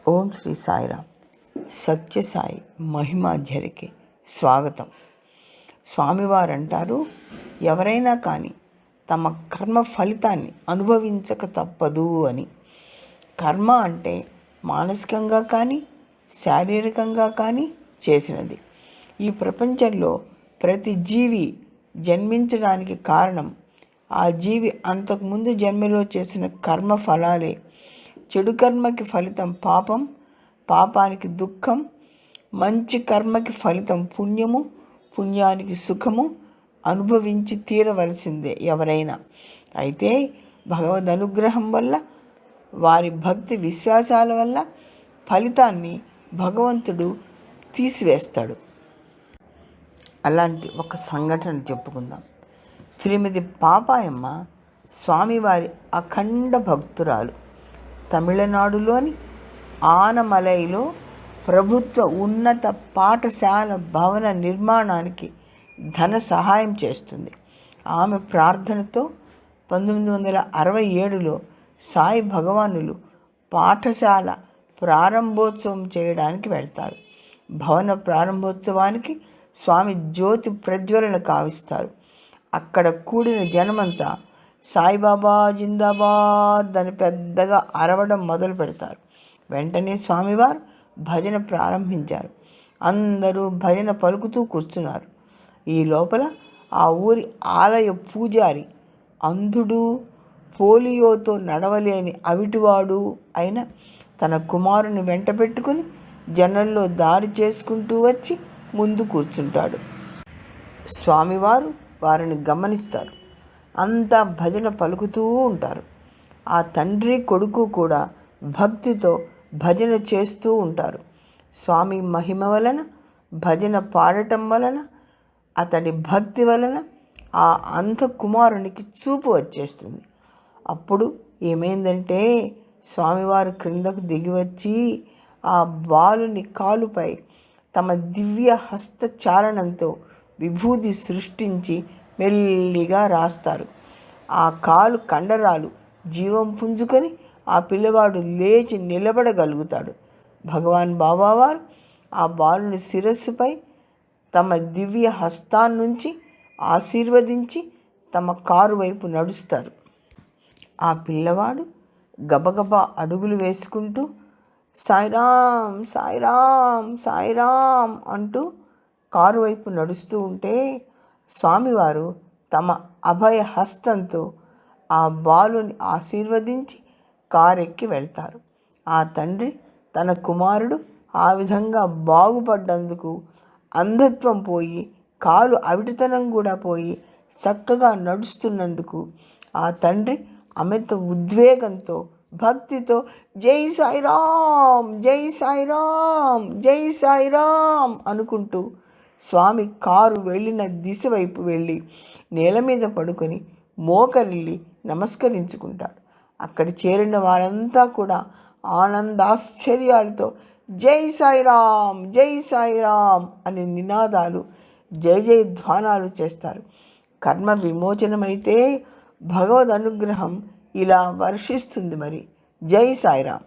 ఓం శ్రీ సాయిరామ్. సత్యసాయి మహిమాధ్యరికి స్వాగతం. స్వామివారు అంటారు, ఎవరైనా కానీ తమ కర్మ ఫలితాన్ని అనుభవించక తప్పదు అని. కర్మ అంటే మానసికంగా కానీ శారీరకంగా కానీ చేసినది. ఈ ప్రపంచంలో ప్రతి జీవి జన్మించడానికి కారణం ఆ జీవి అంతకుముందు జన్మలో చేసిన కర్మ ఫలాలే. చెడు కర్మకి ఫలితం పాపం, పాపానికి దుఃఖం. మంచి కర్మకి ఫలితం పుణ్యము, పుణ్యానికి సుఖము అనుభవించి తీరవలసిందే ఎవరైనా. అయితే భగవద్ అనుగ్రహం వల్ల, వారి భక్తి విశ్వాసాల వల్ల ఫలితాన్ని భగవంతుడు తీసివేస్తాడు. అలాంటి ఒక సంఘటన చెప్పుకుందాం. శ్రీమతి పాపాయమ్మ స్వామివారి అఖండ భక్తురాలు. తమిళనాడులోని ఆనమలైలో ప్రభుత్వ ఉన్నత పాఠశాల భవన నిర్మాణానికి ధన సహాయం చేస్తుంది. ఆమె ప్రార్థనతో 1967లో సాయి భగవానులు పాఠశాల ప్రారంభోత్సవం చేయడానికి వెళ్తారు. భవన ప్రారంభోత్సవానికి స్వామి జ్యోతి ప్రజ్వలన కావిస్తారు. అక్కడ కూడిన జనమంతా సాయిబాబా జిందాబాద్ అని పెద్దగా అరవడం మొదలు పెడతారు. వెంటనే స్వామివారు భజన ప్రారంభించారు. అందరూ భజన పలుకుతూ కూర్చున్నారు. ఈ లోపల ఆ ఊరి ఆలయ పూజారి, అంధుడు, పోలియోతో నడవలేని అవిటివాడు అయిన తన కుమారుని వెంట పెట్టుకుని జనంలో దారి చేసుకుంటూ వచ్చి ముందు కూర్చుంటాడు. స్వామివారు వారిని గమనిస్తారు. అంతా భజన పలుకుతూ ఉంటారు. ఆ తండ్రి కొడుకు కూడా భక్తితో భజన చేస్తూ ఉంటారు. స్వామి మహిమ వలన, భజన పాడటం వలన, అతడి భక్తి వలన ఆ అంధ కుమారునికి చూపు వచ్చేస్తుంది. అప్పుడు ఏమైందంటే, స్వామివారు క్రిందకు దిగి వచ్చి ఆ బాలుని కాలుపై తమ దివ్య హస్తచారణంతో విభూది సృష్టించి మెల్లిగా రాస్తారు. ఆ కాలు కండరాలు జీవం పుంజుకొని ఆ పిల్లవాడు లేచి నిలబడగలుగుతాడు. భగవాన్ బాబావారు ఆ బాలుని శిరస్సుపై తమ దివ్య హస్తాన్నుంచి ఆశీర్వదించి తమ కారు వైపు నడుస్తారు. ఆ పిల్లవాడు గబగబా అడుగులు వేసుకుంటూ సాయిరామ్ సాయిరామ్ సాయిరామ్ అంటూ కారు వైపు నడుస్తూ ఉంటే స్వామివారు తమ అభయ హస్తంతో ఆ బాలుని ఆశీర్వదించి కారెక్కి వెళ్తారు. ఆ తండ్రి తన కుమారుడు ఆ విధంగా బాగుపడ్డందుకు, అంధత్వం పోయి కాలు అవిటితనం కూడా పోయి చక్కగా నడుస్తున్నందుకు ఆ తండ్రి అమిత ఉద్వేగంతో, భక్తితో జై సాయిరామ్ జై సాయిరామ్ జై సాయిరామ్ అనుకుంటూ స్వామి కారు వెళ్ళిన దిశ వైపు వెళ్ళి నేల మీద పడుకొని మోకరిల్లి నమస్కరించుకుంటాడు. అక్కడ చేరిన వారంతా కూడా ఆనందాశ్చర్యాలతో జై సాయిరామ్ జై సాయిరామ్ అనే నినాదాలు, జై జయ ధ్వానాలు చేస్తారు. కర్మ విమోచనమైతే భగవద్ అనుగ్రహం ఇలా వర్షిస్తుంది. మరి జై సాయిరామ్.